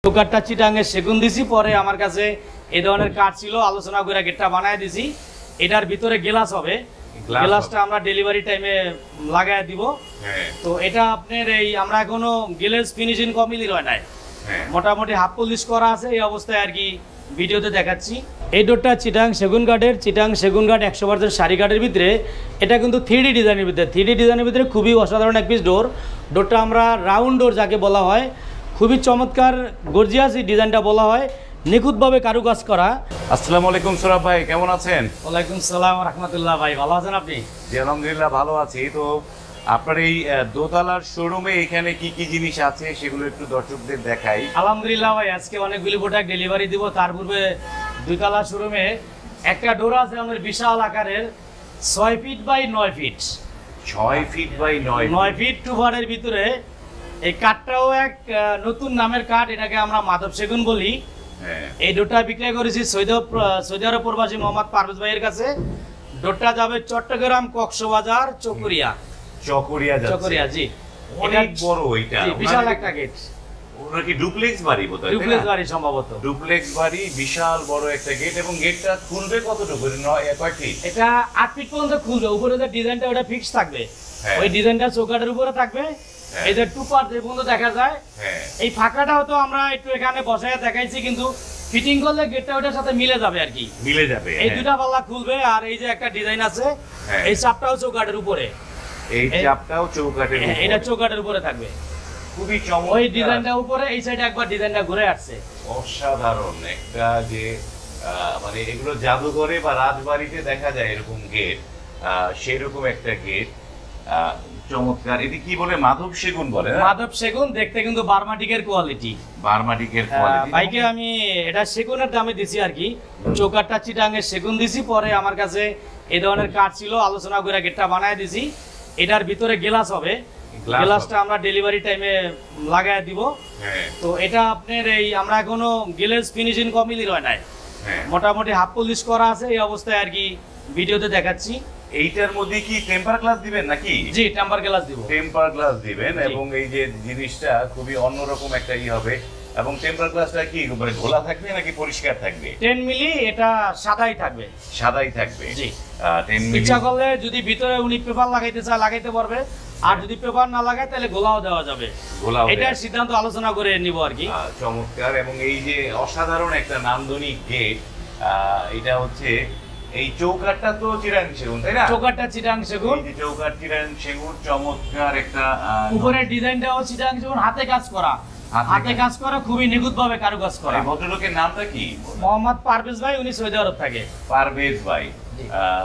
চৌকাঠটা চিটাঙ্গের সেগুন দিছি, পরে আমার কাছে এই ধরনের কাঠ ছিল, আলোচনা করে গেটটা বানায় দিছি। এটার ভিতরে গ্লাস হবে, গ্লাসটা আমরা ডেলিভারি টাইমে লাগায় দিব। তো এটা আপনার এই আমরা এখনো গ্লাস ফিনিশিং কমপ্লিট হয় নাই, মোটামুটি হাফ পলিশ করা আছে এই অবস্থায় আর কি ভিডিওতে দেখাচ্ছি। এই ডোরটা চিটাং সেগুন কাঠের, চিটাং সেগুন কাঠ 100% সারি কাঠের ভিতরে। এটা কিন্তু 3D ডিজাইনের ভিতরে, 3D ডিজাইনের ভিতরে খুবই অসাধারণ এক পিস ডোর। ডোরটা আমরা রাউন্ড ডোর যাকে বলা হয়, খুবই চমৎকার গর্জিয়াস এই ডিজাইনটা বলা হয়, নিখুঁতভাবে কারুকাজ করা। আসসালামু আলাইকুম সোরাব ভাই, কেমন আছেন? ওয়ালাইকুম সালাম রাহমাতুল্লাহ। ভাই ভালো আছেন আপনি? জি আলহামদুলিল্লাহ ভালো আছি। তো আপনার এই দোতলার শোরুমে এখানে কি কি জিনিস আছে সেগুলো একটু দর্শকদের দেখাই। আলহামদুলিল্লাহ ভাই, আজকে অনেকগুলি প্রোডাক্ট ডেলিভারি দিব। তার পূর্বে দুইতলা শোরুমে একটা ডোর আছে আমাদের বিশাল আকারের, 6 feet by 9 feet, 6 feet by 9 feet টুবারের ভিতরে। এই কাঠটাও এক নতুন নামের কাঠ, এটাকে আমরা মাধব সেগুন বলি। এই ডোরটা বিক্রি করেছি সৌদি আরব প্রবাসী মোহাম্মদ পারভেজ ভাইয়ের কাছে। ডোরটা যাবে চট্টগ্রাম, কক্সবাজার, চকরিয়া যাচ্ছে। চকরিয়া, জি। অনেক বড় এটা, বিশাল একটা গেট। ওটা কি ডুপ্লেক্স বাড়ি বোধহয়? ডুপ্লেক্স বাড়ি সম্ভবত। ডুপ্লেক্স বাড়ি, বিশাল বড় একটা গেট। এবং গেটটা খুলবে কতটুকু? কয় ফিট? এটা 8 ফিট পর্যন্ত খুলবে। উপরে যে ডিজাইনটা ওটা ফিক্স থাকবে, ওই ডিজাইনটা চৌকাঠের উপরে থাকবে। এই যে টুপার যে পর্যন্ত দেখা যায়, এই ফাঁকাটা হয়তো আমরা একটু এখানে বসায় দেখাইছি, কিন্তু ফিটিং করলে গেটটা ওটার সাথে মিলে যাবে আর কি, মিলে যাবে। এই দুটা পাল্লা খুলবে। আর এই যে একটা ডিজাইন আছে, এই চাপটাও চৌকাঠের উপরে, এই চাপটাও চৌকাঠের উপরে, এটা চৌকাঠের উপরে থাকবে। খুবই চমৎকার। ওই ডিজাইনটা উপরে, এই সাইডে একবার ডিজাইনটা ঘুরে আসছে। অসাধারণ একটা যে মানে এগুলো জাদুঘরে বা রাজবাড়িতে দেখা যায় এরকম গেট, সেরকম একটা গেট। চমৎকার। এটি কি বলে? মাধব সেগুন বলে। মাধব সেগুন, দেখতে কিন্তু বার্মাটিকের কোয়ালিটি, বার্মাটিকের কোয়ালিটি। বাইকে আমি এটা সেগুনের দামে দিছি আর কি। চৌকাঠটা চিটাঙ্গের সেগুন দিছি, পরে আমার কাছে এই ধরনের কাঠ ছিল, আলোচনা করে গেটটা বানায় দিছি। এটার ভিতরে গ্লাস হবে, গ্লাসটা আমরা ডেলিভারি টাইমে লাগায় দিব। তো এটা আপনার এই আমরা এখনো গ্লাস ফিনিশিং কমপ্লিট হয় নাই, মোটামুটি হাফ পলিশ করা আছে এই অবস্থায় আর কি ভিডিওতে দেখাচ্ছি। এইটার মধ্যে কি টেম্পার গ্লাস দিবেন নাকি? জি, টেম্পার গ্লাস দিব, টেম্পার গ্লাস দিবেন। এবং এই যে জিনিসটা খুবই অন্যরকম একটা হবে। এবং টেম্পার গ্লাসটা কি মানে ঘোলা থাকবে নাকি পরিষ্কার থাকবে? 10 মিলি, এটা সাদাই থাকবে। সাদাই থাকবে, জি। 10 মিলি। ইচ্ছা করলে যদি ভিতরে উনি পেপার লাগাইতে চায় লাগাইতে পারবে, আর যদি পেপার না লাগায় তাহলে গোলাও দেওয়া যাবে। এটার সিদ্ধান্ত আলোচনা করে নিব আর কি। চমৎকার। এবং এই যে অসাধারণ একটা নান্দনিক গেট, এটা হচ্ছে এই চৌকাঠটা তো চিটাং সেগুন, তাই না? চৌকাঠটা চিটাং সেগুন, এই যে চৌকাঠ চিটাং সেগুন, চমৎকার একটা। উপরের ডিজাইনটাও চিটাং সেগুন, হাতে কাজ করা, হাতে কাজ করা, খুবই নিখুঁতভাবে কারুকাজ করা। এই ভদ্রলোকের নামটা কি? মোহাম্মদ পারভেজ ভাই, উনি সৌদি আরব থাকে। পারভেজ ভাই,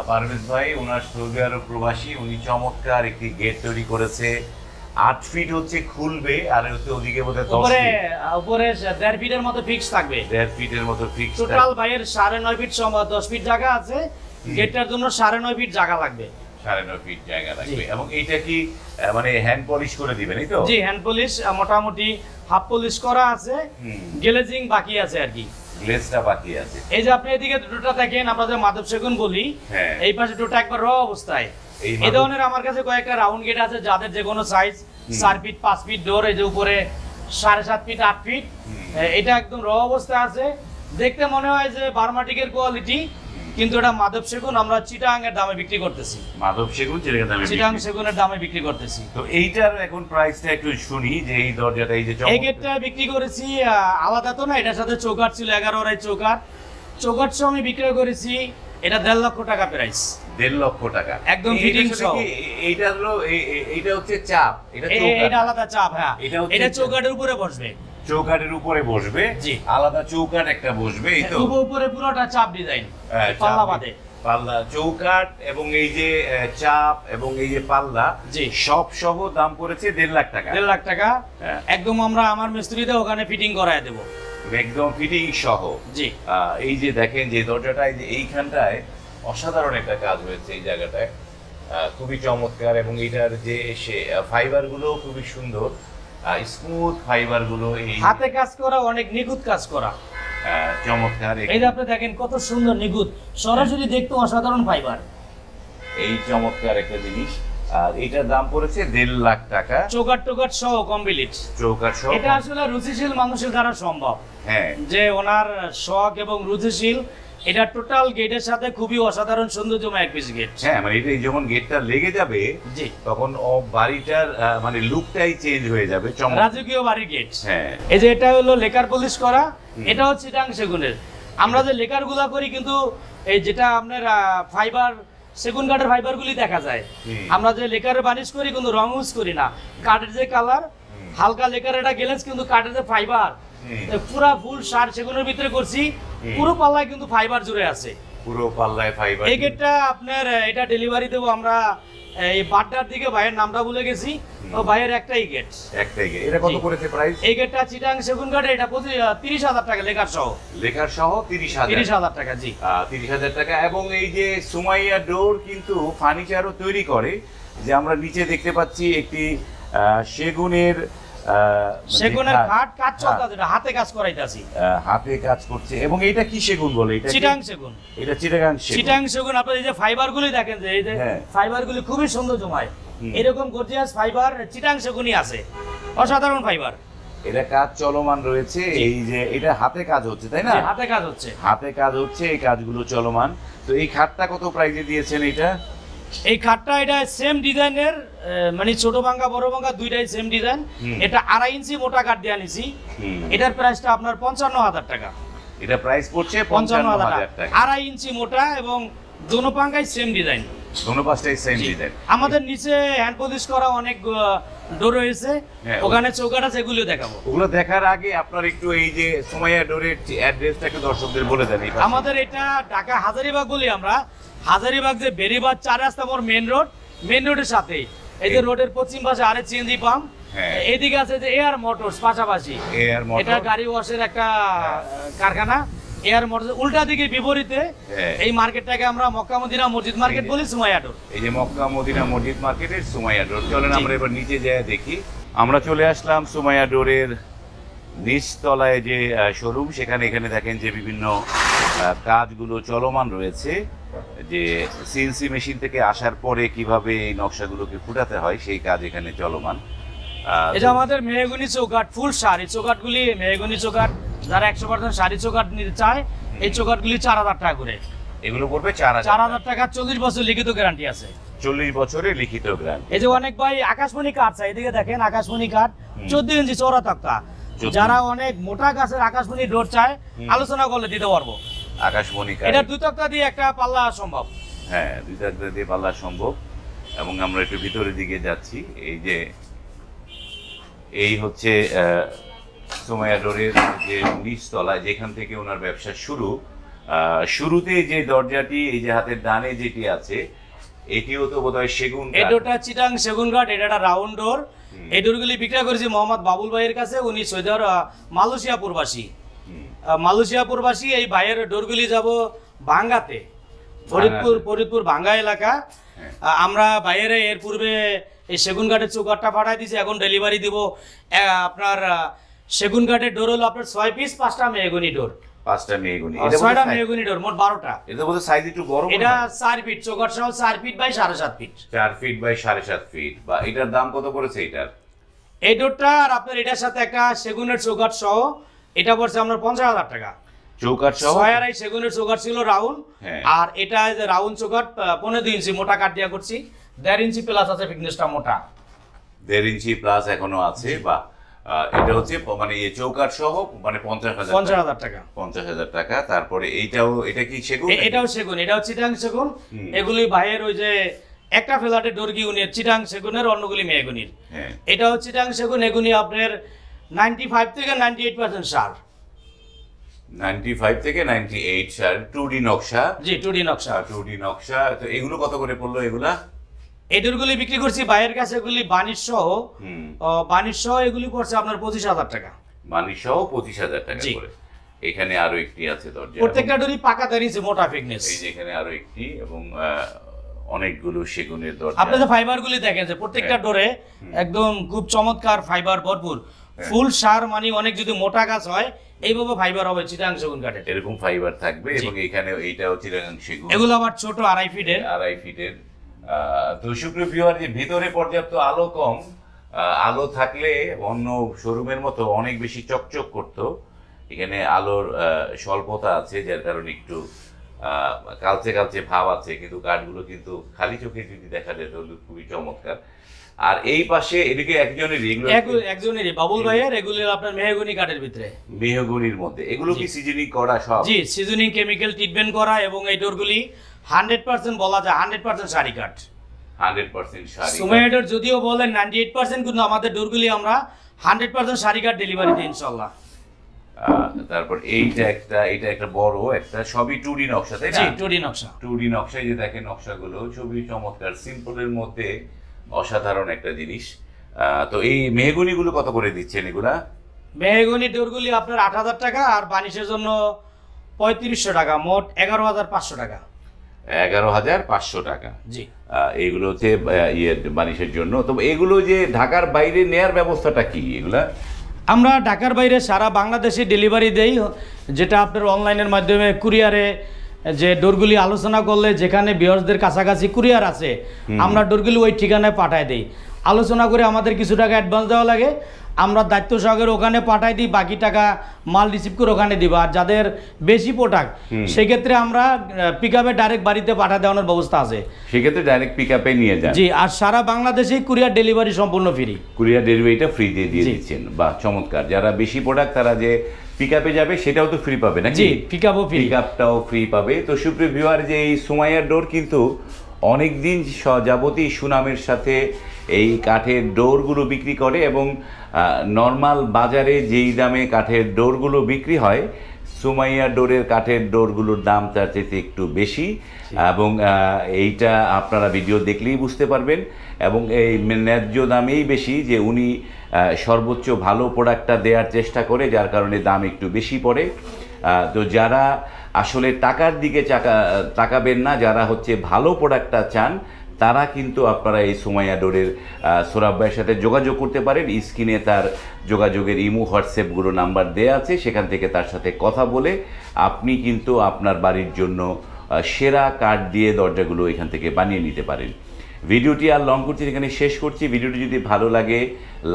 পারভেজ ভাই ওনার সৌদি আরব প্রবাসী। উনি চমৎকার একটি গেট তৈরি করেছে। 8 ফিট হচ্ছে খুলবে, আর হচ্ছে ওদিকে বোধহয় 10 উপরে ফিট, উপরে 1.5 ফিটের মতো ফিক্স থাকবে। 1.5 ফিটের মতো ফিক্স। টোটাল ভাইয়ের 9.5 ফিট, 10 ফিট জায়গা আছে। গেটটার জন্য 9.5 ফিট জায়গা লাগবে, 9.5 ফিট জায়গা লাগবে। এবং এইটা কি মানে হ্যান্ড পলিশ করে দিবেন, এই তো? জি, হ্যান্ড পলিশ, মোটামুটি হাফ পলিশ করা আছে, গ্লেজিং বাকি আছে আর কি, গ্লেজটা বাকি আছে। এই যে আপনি এদিকে দুটোটা দেখেন, আমরা যে মাধব সেগুন বলি, এই পাশে দুটো একবার র অবস্থায়। এই ধরনের আমার কাছে কয়েকটা রাউন্ড গেট আছে, যাদের যে কোনো সাইজ, 4 ফিট 5 ফিট ডোর। এই যে উপরে 7.5 ফিট 8 ফিট, এটা একদম র অবস্থায় আছে। দেখতে মনে হয় যে বার্মাটিকের কোয়ালিটি, কিন্তু এটা মাধব সেগুন আমরা চিটাং এর দামে বিক্রি করতেছি। মাধব সেগুন চিটাং সেগুনের দামে বিক্রি করতেছি। তো এইটার এখন প্রাইসটা একটু শুনি, যে এই দরজাটা, এই যে এই গেটটা বিক্রি করেছি আলাদা তো না, এটার সাথে চৌকাঠ ছিল 11 আড়াই চৌকাঠ। চৌকাঠ সহ আমি বিক্রি করেছি, এটা 1.5 লক্ষ টাকা প্রাইস। 1.5 লক্ষ টাকা একদম ফিটিং সহ। এইটা হলো এইটা হচ্ছে চাপ, এটা আলাদা চাপ। হ্যাঁ, এটা চৌকাঠের উপরে বসবে, চৌকাঠের উপরে বসবে, আলাদা চৌকাঠ একটা বসবে। এই তো উপরে পুরোটা চাপ ডিজাইন, পাল্লা বাদে পাল্লা, চৌকাঠ এবং এই যে চাপ এবং এই যে পাল্লা, সব সহ দাম পড়েছে 1.5 লাখ টাকা। 1.5 লাখ টাকা একদম আমরা আমার মিস্ত্রিতে ওখানে ফিটিং করায় দেব, একদম ফিটিং সহ। জি। এই যে দেখেন যে দরজাটা, এই যে এইখানটায় অসাধারণ একটা কাজ হয়েছে এই জায়গাটায়, খুবই চমৎকার। এবং এইটার যে ফাইবার গুলো খুবই সুন্দর, স্মুথ ফাইবার গুলো, এই হাতে কাজ করা, অনেক নিখুঁত কাজ করা, চমৎকার। এই যে আপনি দেখেন কত সুন্দর নিখুঁত, সরাসরি দেখতে অসাধারণ ফাইবার। এই চমৎকার একটা জিনিস। আর এটার দাম পড়েছে 1.5 লাখ টাকা, চৌকাট টোকাট সহ কমপ্লিট। চৌকাঠ সহ। এটা আসলে রুচিশীল মানুষের দ্বারা সম্ভব, হ্যাঁ, যে ওনার শখ এবং রুচিশীল। এটা টোটাল গেটের সাথে খুবই অসাধারণ সৌন্দর্যময় এক পিস গেট। হ্যাঁ, মানে এটা যখন গেটটা লেগে যাবে জি, তখন বাড়িটার মানে লুকটাই চেঞ্জ হয়ে যাবে, রাজকীয় বাড়ির গেট। হ্যাঁ, এই যে এটা হলো লেকার পলিশ করা, এটা হচ্ছে চিটাং সেগুনের। আমরা যে লেকার গুলা করি কিন্তু এই যেটা আপনার ফাইবার সেগুন কাঠের ফাইবার গুলি দেখা যায়, আমরা যে লেকারের বানিশ করি কিন্তু রং ইউজ করি না। কাঠের যে কালার হালকা লেকার এটা গ্লেজ, কিন্তু কাঠের যে ফাইবার পুরা ফুল সার সেগুনের ভিতরে করছি, পুরো পাল্লায় কিন্তু ফাইবার জুড়ে আছে, পুরো পাল্লায় ফাইবার। এই গেটটা আপনার এটা ডেলিভারি দেবো আমরা এই বাড্ডার দিকে, ভাইয়ের নামটা ভুলে গেছি, ও ভাইয়ের একটাই গেট। এটা কত করেছে প্রাইস? এই গেটটা চিটাং সেগুন কাঠে, এটা 30,000 টাকা লেকার সহ। লেখার সহ 30,000 টাকা। জি, 30,000 টাকা। এবং এই যে সুমাইয়া ডোর কিন্তু ফার্নিচারও তৈরি করে, যে আমরা নিচে দেখতে পাচ্ছি একটি সেগুনের খাট কাজ চলতেছে, হাতে কাজ করাইতাছি, হাতে কাজ করছে। এবং এটা কি সেগুন বলে? এটা চিটাং সেগুন। এটা চিটাগাং সেগুন। চিটাং সেগুন আপনারা এই যে ফাইবার গুলি দেখেন, যে এই যে ফাইবার গুলি খুবই সৌন্দর্যময়, এরকম গর্জিয়াস ফাইবার চিটাং সেগুনই আছে, অসাধারণ ফাইবার। এটা কাজ চলমান রয়েছে, এই যে এটা হাতে কাজ হচ্ছে, তাই না? হাতে কাজ হচ্ছে, হাতে কাজ হচ্ছে, এই কাজগুলো চলমান। তো এই খাটটা কত প্রাইসে দিয়েছেন এটা? এই খাটটা এটা সেম ডিজাইনের, মানে ছোট ভাঙ্গা বড় ভাঙ্গা দুইটাই সেম ডিজাইন। এটা 2.5 ইঞ্চি মোটা কাঠ দিয়ে আনিছি। এটার প্রাইসটা আপনার 55,000 টাকা। এটা প্রাইস পড়ছে 55,000 টাকা। 2.5 ইঞ্চি মোটা এবং দোনো পাঙ্গাই সেম ডিজাইন, দোনো পাশটাই সেম ডিজাইন। আমাদের নিচে হ্যান্ড পলিশ করা অনেক ডোর রয়েছে, ওখানে চৌকাঠ আছে, এগুলো দেখাবো। ওগুলো দেখার আগে আপনার একটু এই যে সুমাইয়া ডোরের অ্যাড্রেসটাকে দর্শকদের বলে দেন। আমাদের এটা ঢাকা হাজারীবাগ বলি আমরা, হাজারীবাগ যে বেরিবাদ 4 রাস্তা মোড় মেন রোডের সাথে, এই যে রোডের পশ্চিম পাশে আরে সিএনজি পাম্প, এইদিকে আছে যে এয়ার মোটরস পাশাপাশি, এটা গাড়ি ওয়াশের একটা কারখানা। এয়ার মোটরস উল্টা দিকে বিপরীতে এই মার্কেটটাকে আমরা মক্কা মদিনা মসজিদ মার্কেট বলি, সুমাইয়া ডোর। এই যে মক্কা মদিনা মসজিদ মার্কেটের সুমাইয়া ডোর। চলেন আমরা এবার নিচে যাই দেখি। আমরা চলে আসলাম সুমাইয়া ডোরের নিচতলায় যে শোরুম, এখানে দেখেন যে বিভিন্ন কাজগুলো চলমান রয়েছে, যে সিএনসি মেশিন থেকে আসার পরে কিভাবে এই নকশাগুলোকে ফুটাতে হয় সেই কাজ এখানে চলমান। এটা আমাদের মেহগনি চৌকাঠ, ফুল শাড়ি চৌকাঠগুলি মেহগনি চৌকাঠ। যারা 100% শাড়ি চৌকাঠ নিতে চায়, এই চৌকাঠগুলি 4,000 টাকা করে। এগুলো পড়বে 4,000 টাকা। 40 বছর লিখিত গ্যারান্টি আছে। 40 বছরের লিখিত গ্যারান্টি। এই যে অনেক ভাই আকাশমণি কাঠ চাই, এদিকে দেখেন আকাশমণি কাঠ 14 ইঞ্চি চওড়া তক্তা। যারা অনেক মোটা গাছের আকাশমণি ডোর চায়, আলোচনা করলে দিতে পারবো। আকাশমণি কাঠ, এটা 2 তক্তা দিয়ে একটা পাল্লা সম্ভব। হ্যাঁ, 2 তক্তা দিয়ে পাল্লা সম্ভব। এবং আমরা একটু ভিতরের দিকে যাচ্ছি। এই যে এই হচ্ছে সুমাইয়া ডোরের যে নিচতলায়, যেখান থেকে ওনার ব্যবসা শুরু। শুরুতে যে দরজাটি, এই যে হাতের ডানে যেটি আছে, এটিও তো বোধহয় সেগুন কাঠ। এটা চিটাং সেগুন কাঠ, এটা একটা রাউন্ড ডোর। এই ডোরগুলি বিক্রি করেছি মোহাম্মদ বাবুল ভাইয়ের কাছে, উনি সৌদি আরব মালয়েশিয়া প্রবাসী। এই ভাইয়ের ডোরগুলি যাব ভাঙ্গাতে, ফরিদপুর ভাঙ্গা এলাকা। আমরা ভাইয়ের এর পূর্বে এই সেগুন কাঠের চৌকাঠটা পাঠাই দিয়েছি, এখন ডেলিভারি দিব। আপনার সেগুন কাঠের ডোর হলো আপনার 6 পিস, 5টা মেহগনি ডোর। 5টা মেহগনি, 6টা মেহগনি ডোর, মোট 12টা। এটা বোধহয় সাইজ একটু বড়। এটা 4 ফিট চৌকাঠ সহ, 4 feet by 7.5 feet. 4 feet by 7.5 feet. বা এটার দাম কত পড়েছে এটার? এই ডোরটা আর আপনার এটার সাথে একটা সেগুনের চৌকাঠ সহ, এটা পড়ছে আপনার 50,000 টাকা। চৌকাঠ সহ 6.5 সেগুনের চৌকাঠ ছিল রাউন্ড, আর এটা যে রাউন্ড চৌকাঠ 15 ইঞ্চি মোটা কাঠ দিয়া করছি। 1.5 ইঞ্চি প্লাস আছে, ফিটনেসটা মোটা 1.5 ইঞ্চি প্লাস এখনো আছে। বা এটা হচ্ছে মানে এই চৌকাঠ সহ মানে 50,000 টাকা। 50,000 টাকা। তারপরে এটা কি সেগুন? এটাও সেগুন, এটাও চিটাং সেগুন। এগুলি ভাইয়ের ওই যে একটা ফ্ল্যাটে ডোরগি উনি চিটাং সেগুনের, অন্যগুলি মেহগনির। এটাও চিটাং সেগুন। এগুলি আপনার 95 থেকে 98% সার। 95 থেকে 98 সার। 2D নকশা। জি, 2D নকশা। 2D নকশা। তো এগুলো কত করে পড়লো এগুলা? এই ডোরগুলি বিক্রি করছি ভাইয়ের কাছে, এগুলি বানিশ সহ এগুলি পড়ছে আপনার 25,000 টাকা। বানিশ সহ 25,000 টাকা করে। এখানে আরো একটি আছে দরজা, প্রত্যেকটা ডোরই পাকা দাঁড়িয়েছে, মোটা ফিটনেস। এই যে এখানে আরো একটি, এবং অনেকগুলো সেগুনের দরজা। আপনি যে ফাইবারগুলি দেখেন যে প্রত্যেকটা ডোরে একদম খুব চমৎকার ফাইবার ভরপুর, ফুল সার। মানে অনেক যদি মোটা গাছ হয়, এইভাবে ফাইবার হবে চিটাং সেগুন কাঠের, এরকম ফাইবার থাকবে। এবং এখানে এইটাও চিটাং সেগুন। এগুলো আবার ছোট 2.5 ফিটের। 2.5 ফিটের তো সুপ্রিয় ভিউয়ার, যে ভিতরে পর্যাপ্ত আলো কম, আলো থাকলে অন্য শোরুমের মতো অনেক বেশি চকচক করতো, এখানে আলোর স্বল্পতা আছে, যার কারণে একটু কালচে কালচে ভাব আছে, কিন্তু কাঠগুলো কিন্তু খালি চোখে যদি দেখা যায় তাহলে খুবই চমৎকার। আর এই পাশে এদিকে একজনেরই বাবুল ভাইয়ের, এগুলো আপনার মেহগনি কাঠের ভিতরে, মেহগনির মধ্যে। এগুলো কি সিজনিং করা সব? জি, সিজনিং কেমিক্যাল ট্রিটমেন্ট করা, এবং এই ডোরগুলি 100% বলা যায় 100% শাড়ি কাঠ, 100% শাড়ি। সুমাইয়া ডোর যদিও বলেন 98%, কিন্তু আমাদের ডোরগুলি আমরা 100% শাড়ি কাঠ ডেলিভারি দিই ইনশাআল্লাহ। তারপর এটা একটা বড় একটা, সবই 2D নকশা, তাই না? জি, 2D নকশা। 2D নকশায় যে দেখেন নকশাগুলো খুবই চমৎকার, সিম্পলের মধ্যে অসাধারণ একটা জিনিস। তো এই মেহগনিগুলো কত করে দিচ্ছেন এগুলা? মেহগনি ডোরগুলি আপনার 8,000 টাকা, আর বানিশের জন্য 3500 টাকা, মোট 11,500 টাকা। 11,500 টাকা। জি, এইগুলো হচ্ছে বানিশের জন্য। তো এগুলো যে ঢাকার বাইরে নেয়ার ব্যবস্থাটা কি এগুলা? আমরা ঢাকার বাইরে সারা বাংলাদেশে ডেলিভারি দেই, যেটা আপনার অনলাইনের মাধ্যমে কুরিয়ারে, যে ডোরগুলি আলোচনা করলে যেখানে ভিউয়ার্সদের কাছাকাছি কুরিয়ার আছে, আমরা ডোরগুলি ওই ঠিকানায় পাঠায় দিই। আলোচনা করে আমাদের কিছু টাকা অ্যাডভান্স দেওয়া লাগে, আমরা দায়িত্ব সহকারে ওখানে পাঠাই দিই, বাকি টাকা মাল রিসিভ করে ওখানে দিব। আর যাদের বেশি প্রোডাক্ট, সেক্ষেত্রে আমরা পিকআপে ডাইরেক্ট বাড়িতে পাঠা দেওয়ানোর ব্যবস্থা আছে, সেক্ষেত্রে ডাইরেক্ট পিকআপে নিয়ে যান। জি, আর সারা বাংলাদেশেই কুরিয়ার ডেলিভারি সম্পূর্ণ ফ্রি। কুরিয়ার ডেলিভারিটা ফ্রি দিয়ে দিচ্ছেন, বা চমৎকার। যারা বেশি প্রোডাক্ট তারা যে পিকআপে যাবে সেটাও তো ফ্রি পাবে নাকি? জি, পিকআপও ফ্রি, পিকআপটাও ফ্রি পাবে। তো সুপ্রিয় ভিউয়ার, যে এই সুমাইয়া ডোর কিন্তু অনেকদিন যাবতীয় সুনামের সাথে এই কাঠের ডোরগুলো বিক্রি করে, এবং নর্মাল বাজারে যেই দামে কাঠের ডোরগুলো বিক্রি হয়, সুমাইয়া ডোরের কাঠের ডোরগুলোর দাম তার চাইতে একটু বেশি, এবং এইটা আপনারা ভিডিও দেখলেই বুঝতে পারবেন। এবং এই ন্যায্য দামেই বেশি, যে উনি সর্বোচ্চ ভালো প্রোডাক্টটা দেওয়ার চেষ্টা করে, যার কারণে দাম একটু বেশি পড়ে। তো যারা আসলে টাকার দিকে তাকাবেন না, যারা হচ্ছে ভালো প্রোডাক্টটা চান, তারা কিন্তু আপনারা এই সুমাইয়া ডোরের সোরাব ভাইয়ের সাথে যোগাযোগ করতে পারেন। স্ক্রিনে তার যোগাযোগের ইমো হোয়াটসঅ্যাপগুলো নাম্বার দেওয়া আছে, সেখান থেকে তার সাথে কথা বলে আপনি কিন্তু আপনার বাড়ির জন্য সেরা কাঠ দিয়ে দরজাগুলো এখান থেকে বানিয়ে নিতে পারেন। ভিডিওটি আর লং করছি, এখানে শেষ করছি। ভিডিওটি যদি ভালো লাগে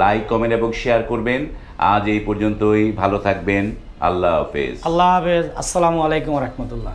লাইক, কমেন্ট এবং শেয়ার করবেন। আজ এই পর্যন্তই, ভালো থাকবেন, আল্লাহ হাফেজ। আল্লাহ হাফেজ, আসসালামু আলাইকুম ওয়া রাহমাতুল্লাহ।